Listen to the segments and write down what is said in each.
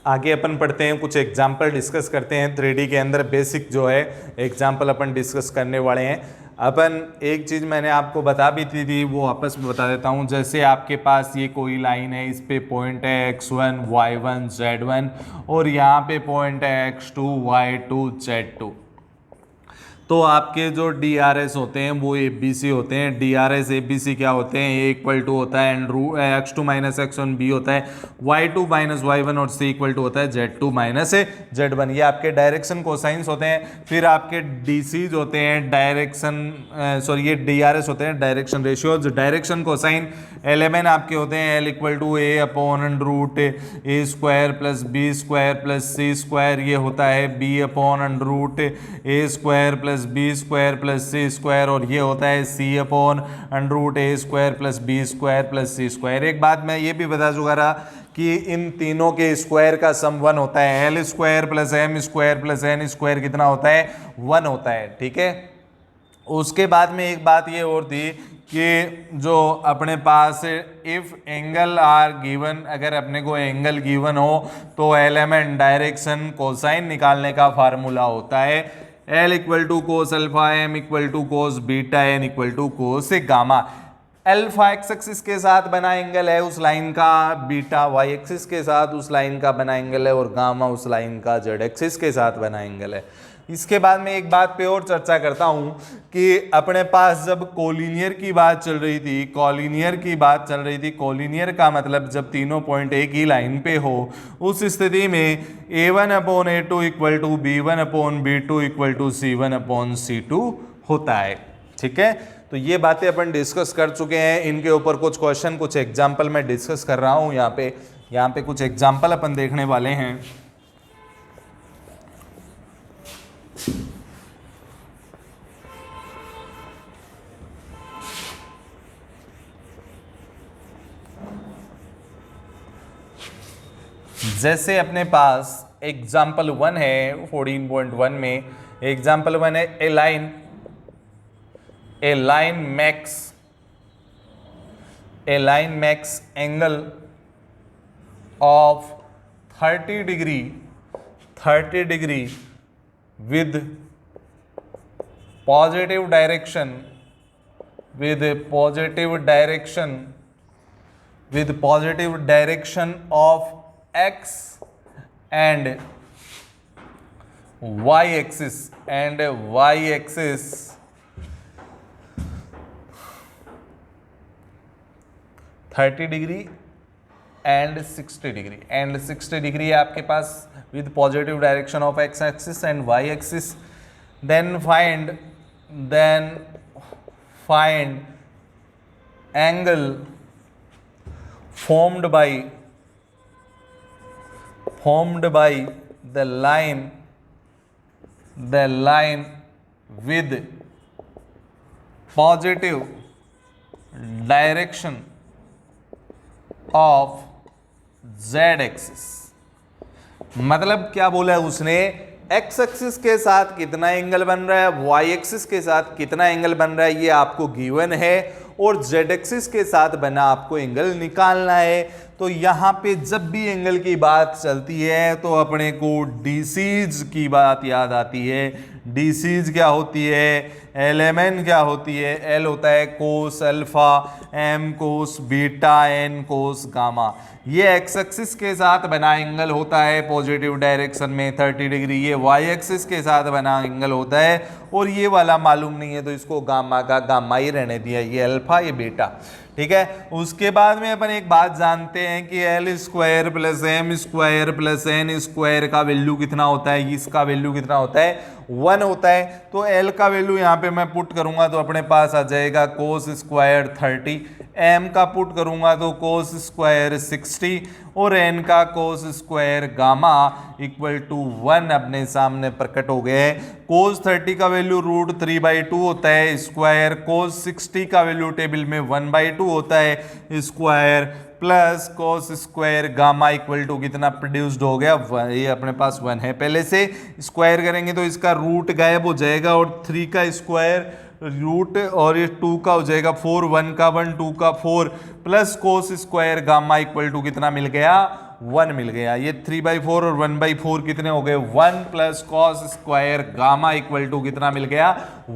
आगे अपन पढ़ते हैं, कुछ एग्जाम्पल डिस्कस करते हैं 3D के अंदर। बेसिक जो है एग्जाम्पल अपन डिस्कस करने वाले हैं। अपन एक चीज़ मैंने आपको बता भी थी वो वापस में बता देता हूँ। जैसे आपके पास ये कोई लाइन है, इस पे पॉइंट है x1 y1 z1 और यहाँ पे पॉइंट है x2 y2 z2। तो आपके जो DRS होते हैं वो ABC होते हैं। DRS ABC क्या होते हैं? A इक्वल टू होता है and root x2 minus x1 B होता है, y2 माइनस y1 और C इक्वल टू होता है z2 माइनस z1। ये आपके डायरेक्शन कोसाइंस होते हैं। फिर आपके DCs होते हैं डायरेक्शन ये DRS होते हैं direction ratio. Direction cosine LMN आपके होते हैं L equal to A upon root A square plus B square plus C square. ये होता है B upon root A square plus B square plus C square और ये होता है C upon root A square plus B square plus C square. एक बात मैं ये भी बता चुका रहा कि इन तीनों के स्क्वायर का सम 1 होता है। L square plus M square plus N square कितना होता है? 1 होता है। ठीक है। उसके बाद में एक बात ये और थी कि जो अपने पास इफ एंगल आर गिवन, अगर अपने को एंगल गिवन हो तो एलिमेंट डायरेक्शन कोसाइन निकालने का फार्मूला होता है L equal to cos alpha, M equal to cos beta, N equal to cos gamma. Alpha x axis के साथ बना एंगल है उस लाइन का, बीटा वाई एक्सिस के साथ उस लाइन का बना एंगल है और गामा उस लाइन का जेड एक्सिस के साथ बना एंगल है। इसके बाद में एक बात पे और चर्चा करता हूं कि अपने पास जब कोलिनियर की बात चल रही थी, कोलिनियर का मतलब जब तीनों पॉइंट एक ही लाइन पे हो, उस स्थिति में A1 upon A2 equal to B1 upon B2 equal to C1 upon C2 होता है। ठीक है। तो ये बातें अपन डिस्कस कर चुके हैं। इनके ऊपर कुछ क्वेश्चन, कुछ एग्जाम्पल मैं डिस्कस कर रहा हूँ यहाँ पे कुछ एग्जाम्पल अपन देखने वाले हैं। जैसे अपने पास एग्जाम्पल 1 है 14.1 में, एग्जाम्पल 1 है a line makes angle of 30 degree with positive direction of x and y axis 30 degree and 60 degree and 60 degree है आपके पास with positive direction of x axis and y axis। then find angle formed by the line with positive direction of z axis। मतलब क्या बोला है उसने? X axis के साथ कितना एंगल बन रहा है, वाई एक्सिस के साथ कितना एंगल बन रहा है, ये आपको गिवन है और जेड एक्सिस के साथ बना आपको एंगल निकालना है। तो यहाँ पे जब भी एंगल की बात चलती है तो अपने को डीसीज की बात याद आती है। डीसीज क्या होती है? LMN क्या होती है? L होता है कोस अल्फा, M कोस बीटा, N कोस गामा। ये एक्स एक्सिस के साथ बना एंगल होता है पॉजिटिव डायरेक्शन में 30 डिग्री। ये वाई एक्सिस के साथ बना एंगल होता है और ये वाला मालूम नहीं है तो इसको गामा का गामा ही रहने दिया, ये अल्फा ये बीटा। ठीक है। उसके बाद में अपन एक बात जानते हैं कि L square plus M square plus N square का वैल्यू कितना होता है, इसका वैल्यू कितना होता है? 1 होता है। तो L का वैल्यू यहाँ पे मैं पुट करूंगा तो अपने पास आ जाएगा कोस स्क्वायर 30, M का पुट करूंगा तो कोस स्क्वायर 60 और N का cos square gamma equal to 1 अपने सामने प्रकट हो गए। कोस 30 का वैल्यू √3/2 होता है स्क्वायर, कोस 60 का वैल्यू टेबल में 1/2 होता है square, plus cos square gamma equal to कितना प्रोड्यूस्ड हो गया? ये अपने पास 1 है पहले से। स्क्वायर करेंगे तो इसका रूट गायब हो जाएगा और 3 का स्क्वायर रूट और ये 2 का हो जाएगा 4, 1 का 1, 2 का 4 plus cos square gamma equal to कितना मिल गया? 1 मिल गया। ये 3/4 और 1/4 कितने हो गए 1 plus cos square gamma equal to कितना मिल गया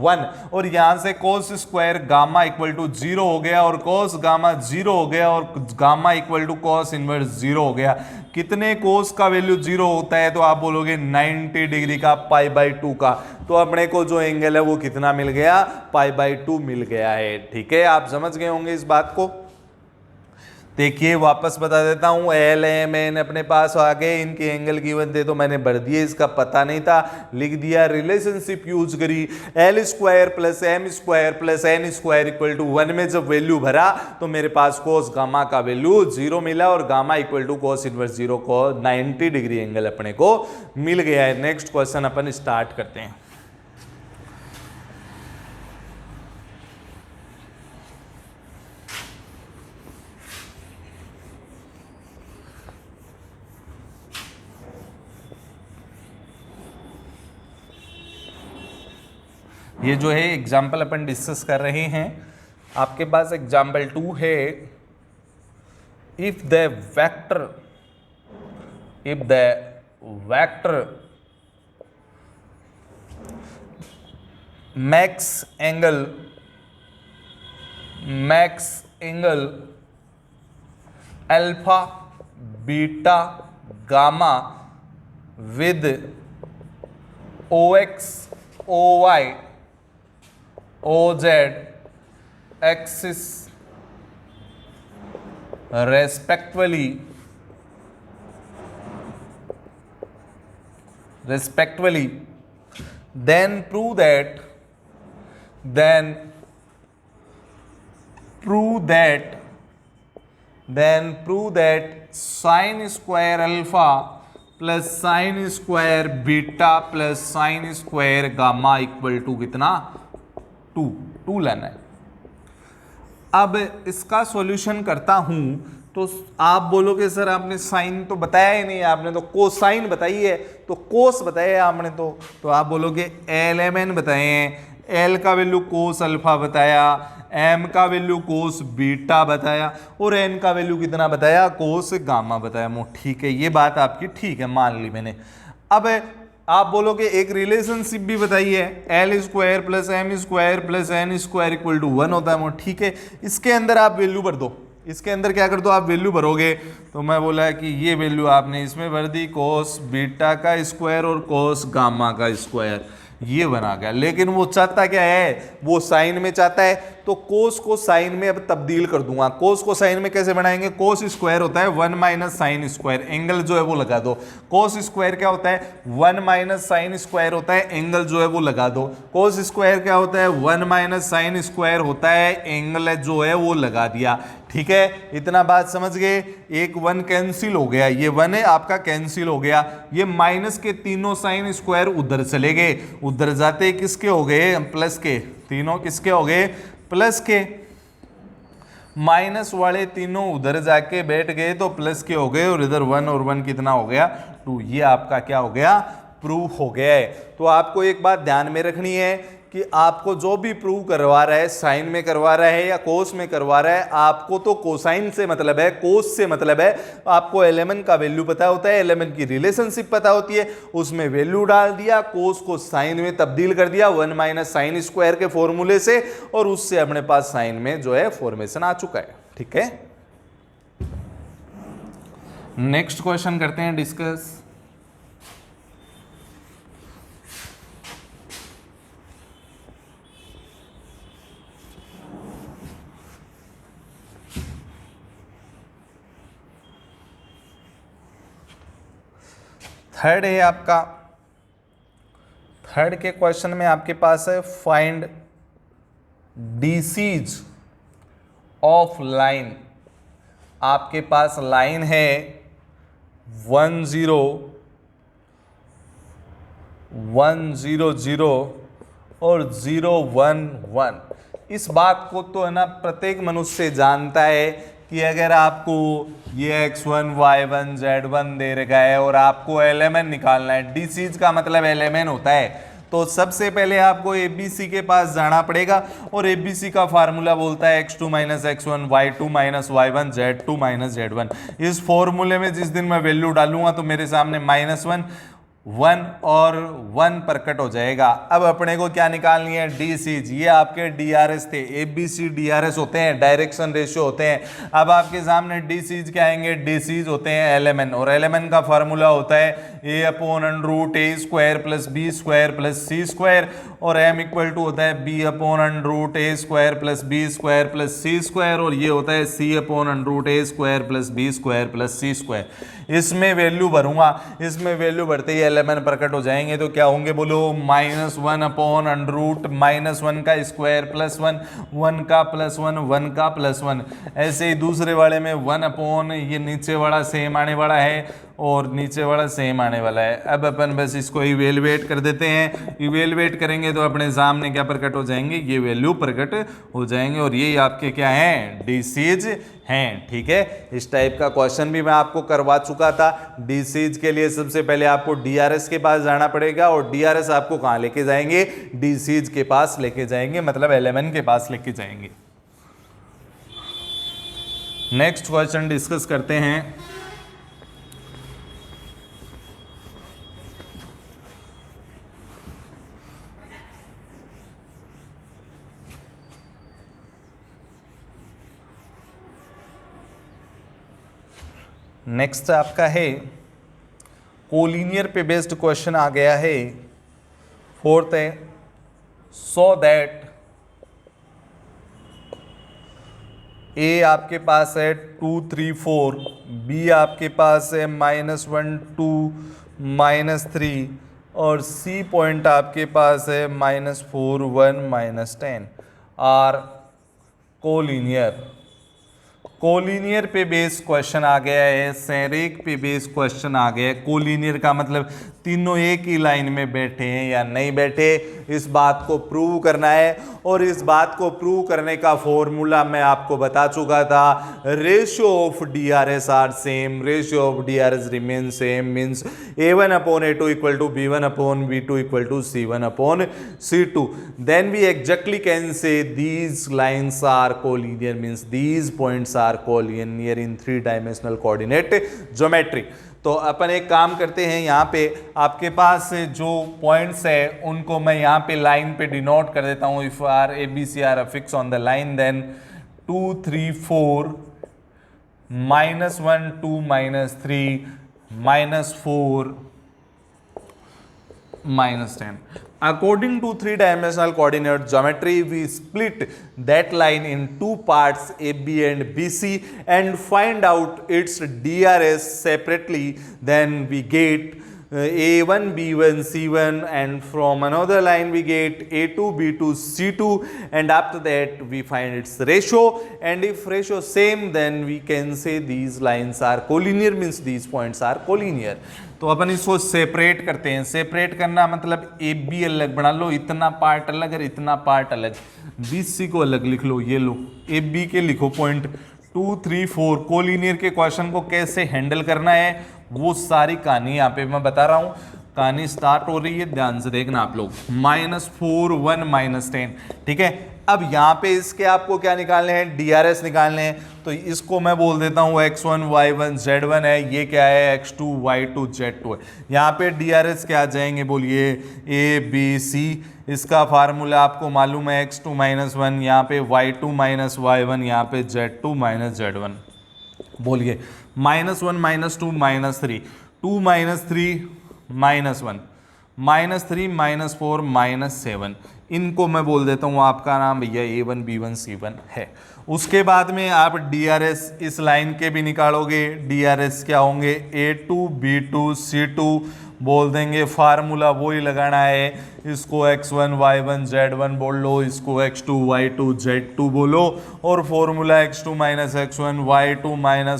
1। और यहां से cos square gamma equal to 0 हो गया और कॉस गामा 0 हो गया और gamma equal to cos inverse 0 हो गया। कितने कोस का वैल्यू 0 होता है तो आप बोलोगे 90 डिग्री का π/2 का। तो अपने को जो एंगल है वो कितना मिल गया π/2 मिल गया है। ठीक है, आप समझ गए होंगे इस बात को। देखिए वापस बता देता हूं, एल एम एन अपने पास आ गए, इनके एंगल गिवन थे तो मैंने भर दिए, इसका पता नहीं था लिख दिया। रिलेशनशिप यूज करी, L square plus M square plus N square equal to 1 में जब वैल्यू भरा तो मेरे पास कोस गामा का वैल्यू 0 मिला और gamma equal to cos inverse 0 को 90 डिग्री एंगल अपने को मिल गया है। नेक्स्ट क्वेश्चन अपन स्टार्ट करते हैं। ये जो है एग्जाम्पल अपन डिस्कस कर रहे हैं, आपके पास एग्जाम्पल 2 है। If the vector max angle alpha beta gamma with OX OY OZ axis respectively, then prove that sin square alpha plus sine square beta plus sine square gamma equal to कितना 2 लेना है। अब इसका solution करता हूं तो आप बोलोगे सर आपने साइन तो बताया ही नहीं, आपने तो कोसाइन बताई है, तो कोस बताया आपने तो आप बोलोगे एल एम एन बताए हैं, एल का वैल्यू कोस अल्फा बताया, एम का वैल्यू कोस बीटा बताया और एन का वैल्यू कितना बताया कोस गामा बताया। ठीक है, ये बात आपकी ठीक है, मान ली मैंने। अब आप बोलोगे एक रिलेशनशिप भी बताई है, L square plus M square plus N square equal to 1 होता है। ठीक है, इसके अंदर आप वैल्यू भर दो, इसके अंदर क्या कर दो आप वैल्यू भरोगे। तो मैं बोला कि ये वैल्यू आपने इसमें भर दी, कोस बीटा का स्क्वायर और कोस गामा का स्क्वायर, ये बना गया। लेकिन वो चाहता क्या है, वो साइन में चाहता है, तो कोस को साइन में अब तब्दील कर दूंगा। कोस को साइन में कैसे बनाएंगे, कोस स्क्वायर होता है 1 माइनस साइन स्क्वायर, एंगल जो है वो लगा दो। कोस स्क्वायर क्या होता है 1 माइनस साइन स्क्वायर होता है, एंगल जो है वो लगा दो। कोस स्क्वायर क्या होता है 1 माइनस साइन स्क्वायर होता है, एंगल जो है वो लगा दिया। ठीक है, इतना बात समझ गए। एक 1 कैंसिल हो गया, ये 1 है आपका कैंसिल हो गया। ये माइनस के तीनों साइन स्क्वायर उधर चले गए, उधर जाते किसके हो गए प्लस के, तीनों किसके हो गए प्लस के। माइनस वाले तीनों उधर जाके बैठ गए तो प्लस के हो गए और इधर 1 और 1 कितना हो गया 2। ये आपका क्या हो गया प्रूफ हो गया है। तो आपको एक बात ध्यान में रखनी है कि आपको जो भी प्रूव करवा रहा है, साइन में करवा रहा है या कोस में करवा रहा है, आपको तो कोसाइन से मतलब है, कोस से मतलब है। आपको एलिमेंट का वैल्यू पता होता है, एलिमेंट की रिलेशनशिप पता होती है, उसमें वैल्यू डाल दिया, कोस को साइन में तब्दील कर दिया 1 माइनस साइन स्क्वायर के फॉर्मूले से, और उससे अपने पास साइन में जो है फॉर्मेशन आ चुका है। ठीक है, नेक्स्ट क्वेश्चन करते हैं डिस्कस। थर्ड है आपका, थर्ड के क्वेश्चन में आपके पास है फाइंड डीसीज ऑफ लाइन। आपके पास लाइन है 1 0 1 0 0 और 0 1 1। इस बात को तो है ना प्रत्येक मनुष्य जानता है कि अगर आपको ये x1 y1 z1 दे रखा है और आपको एलिमेंट निकालना है, डीसीज का मतलब एलिमेंट होता है, तो सबसे पहले आपको ABC के पास जाना पड़ेगा और ABC का फार्मूला बोलता है x2 minus x1 y2 minus y1 z2 minus z1। इस फॉर्मूले में जिस दिन मैं वैल्यू डालूंगा तो मेरे सामने -1 1 और 1 प्रकट हो जाएगा। अब अपने को क्या निकालनी है, डी सीज। ये आपके DRS थे, ABC DRS होते हैं, डायरेक्शन रेशियो होते हैं। अब आपके सामने डी सीज क्या आएंगे, डी सीज होते हैं LMN, और LMN का फार्मूला होता है a/√a² plus b² plus c², और m इक्वल टू होता है b/√a² plus b² plus c², और ये होता है c/√a² plus b² plus c²। इसमें वैल्यू भरूंगा, इसमें वैल्यू भरते ही LMN प्रकट हो जाएंगे। तो क्या होंगे बोलो, -1/√, -1 का स्क्वायर प्लस 1, 1 का प्लस 1, 1 का प्लस 1। ऐसे ही दूसरे वाले में 1/, ये नीचे वाला सेम आने वाला है और नीचे वाला सेम आने वाला है। अब अपन बस इसको इवेलुएट कर देते हैं। इवेलुएट करेंगे तो अपने सामने क्या प्रकट हो जाएंगे, ये वैल्यू प्रकट हो जाएंगे, और ये आपके क्या हैं, डीसीज हैं। ठीक है, इस टाइप का क्वेश्चन भी मैं आपको करवा चुका था। डीसीज के लिए सबसे पहले आपको डीआरएस के पास जाना पड़ेगा, और डीआरएस आपको कहाँ लेके जाएंगे, डीसीज के पास लेके जाएंगे, मतलब LMN के पास लेके जाएंगे। नेक्स्ट क्वेश्चन डिस्कस करते हैं। नेक्स्ट आपका है कोलिनियर पे बेस्ड क्वेश्चन आ गया है। फोर्थ है, सो दैट ए आपके पास है 2 3 4, बी आपके पास है -1 2 -3, और सी पॉइंट आपके पास है -4 1 -10 आर कोलिनियर। कोलिनियर पे बेस्ड क्वेश्चन आ गया है, सेरेक पे बेस्ड क्वेश्चन आ गया है। कोलिनियर का मतलब तीनों एक ही लाइन में बैठे हैं या नहीं बैठे, इस बात को प्रूव करना है। और इस बात को प्रूव करने का फॉर्मूला मैं आपको बता चुका था, ratio of DRS are same, ratio of DRS remain same, means A1/A2 equal to B1/B2 equal to C1/C2। Then we exactly can say these lines are collinear, means these points are collinear in 3 dimensional coordinate geometry. तो अपन एक काम करते हैं, यहाँ पे आपके पास जो पॉइंट्स है उनको मैं यहाँ पे लाइन पे डिनोट कर देता हूँ। If are ABC are affix on the line, then 2 3 4 -1 2 -3 -4 -10. According to 3-dimensional coordinate geometry, we split that line in 2 parts AB and BC and find out its DRS separately. Then we get A1 B1 C1, and from another line we get A2 B2 C2, and after that we find its ratio, and if ratio same then we can say these lines are collinear, means these points are collinear. तो अपन इसको separate करते हैं। Separate करना मतलब AB अलग बना लो, इतना part अलग और इतना पार्ट अलग, BC को अलग लिख लो। ये लो AB के लिखो पॉइंट 2 3 4। कोलिनियर के क्वेश्चन को कैसे हैंडल करना है वो सारी कहानी यहाँ पे मैं बता रहा हूँ। कहानी स्टार्ट हो रही है, ध्यान से देखना आप लोग। -4 1 -10, ठीक है। अब यहाँ पे इसके आपको क्या निकालने हैं, DRS निकालने हैं। तो इसको मैं बोल देता हूँ x1 y1 z1 है, ये क्या है x2 y2 z2 है। यहाँ पे DRS क्या आ जाएंगे बोलिए, ABC। इसका फार्मूला आपको मालूम है x2 -1, यहाँ पे y2 -y1, यहाँ पे z2 -z1। बोलिए -1 -2 -3, 2 -3 -1, -3 -4 -7। इनको मैं बोल देता हूँ आपका नाम भैया A1 B1 C1 है। उसके बाद में आप DRS इस लाइन के भी निकालोगे। DRS क्या होंगे, A2 B2 C2 बोल देंगे। फार्मूला वही लगाना है, इसको x1 y1 z1 बोल लो, इसको x2 y2 z2 बोलो, और formula x2 x1 y2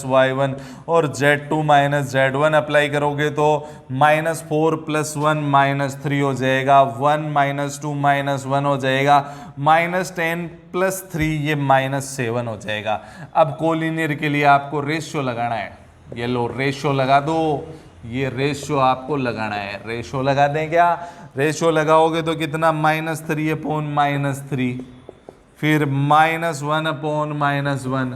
y1 और z2 z1 अप्लाई करोगे तो -4 + 1 -3 हो जाएगा, 1 -2 -1 हो जाएगा, -10 + 3 ये -7 हो जाएगा। अब कोलिनियर के लिए आपको रेशियो लगाना है। ये लो रेशियो लगा दो, ये रेशियो आपको लगाना है। रेशियो लगा दें क्या, रेशियो लगाओगे तो कितना -3 अपॉन -3, फिर -1 अपॉन -1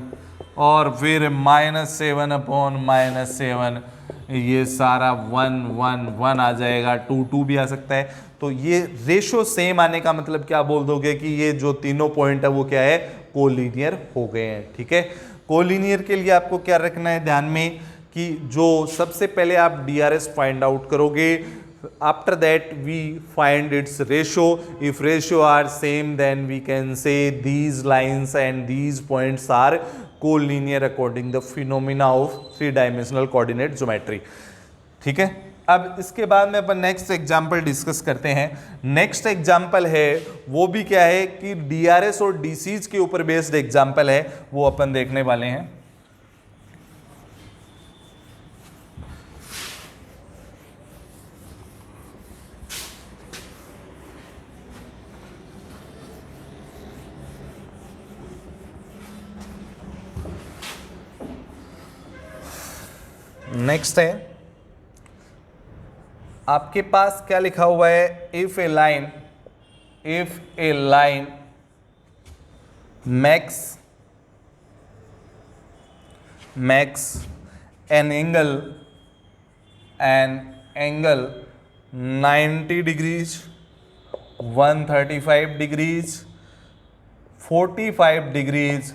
और फिर -7 अपॉन -7, ये सारा 1 1 1 आ जाएगा, 2 2 भी आ सकता है। तो ये रेशियो सेम आने का मतलब क्या बोल दोगे कि ये जो तीनों पॉइंट है वो क्या है, कोलिनियर हो गए हैं। ठीक है, कोलिनियर के लिए आपको क्या रखना है ध्यान में कि जो सबसे पहले आप DRS फाइंड आउट करोगे, after that we find its ratio, if ratio are same then we can say these lines and these points are collinear according the phenomena of 3 dimensional coordinate geometry. ठीक है, अब इसके बाद में अपन next example discuss करते हैं। Next example है वो भी क्या है कि DRS और DCs के ऊपर बेस्ड एग्जाम्पल है, वो अपन देखने वाले हैं। नेक्स्ट है आपके पास क्या लिखा हुआ है, if A line makes an angle 90 degrees, 135 degrees, 45 degrees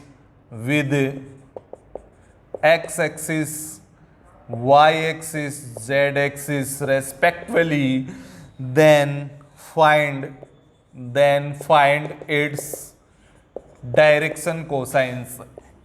with x-axis, y-axis, z-axis respectively, then find its direction cosines,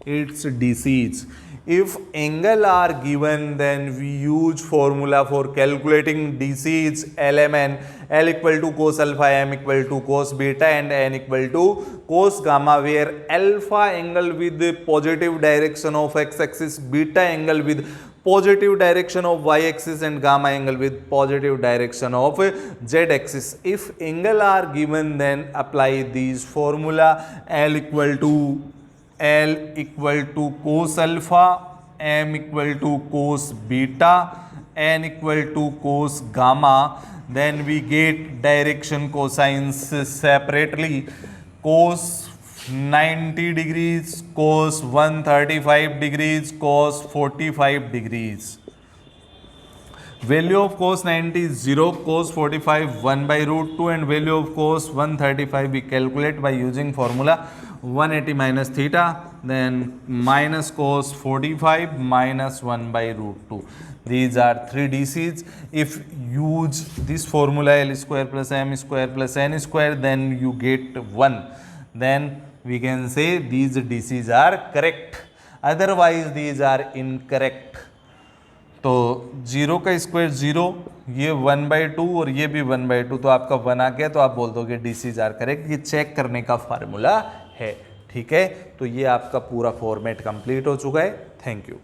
its DCs. If angle are given, then we use formula for calculating DCs LMN, L equal to cos alpha, M equal to cos beta and N equal to cos gamma, where alpha angle with positive direction of x-axis, beta angle with positive direction of y-axis and gamma angle with positive direction of z-axis. If angle are given, then apply these formula, L equal to cos alpha, M equal to cos beta, N equal to cos gamma. Then we get direction cosines separately. Cos 90 degrees, cos 135 degrees, cos 45 degrees. Value of cos 90 is 0, cos 45 1 by root 2 and value of cos 135 we calculate by using formula 180 minus theta, then minus cos 45 minus 1 by root 2. These are 3 DCs. If use this formula L square plus M square plus N square, then you get 1. Then we can say these DCs are correct, otherwise these are incorrect. तो 0 का square 0, ये 1/2 और ये भी 1/2, तो आपका 1 आ गया, तो आप बोल दोगे DCs आर करेक्ट। ये चेक करने का फार्मूला है। ठीक है, तो ये आपका पूरा फॉर्मेट कंप्लीट हो चुका है। Thank you.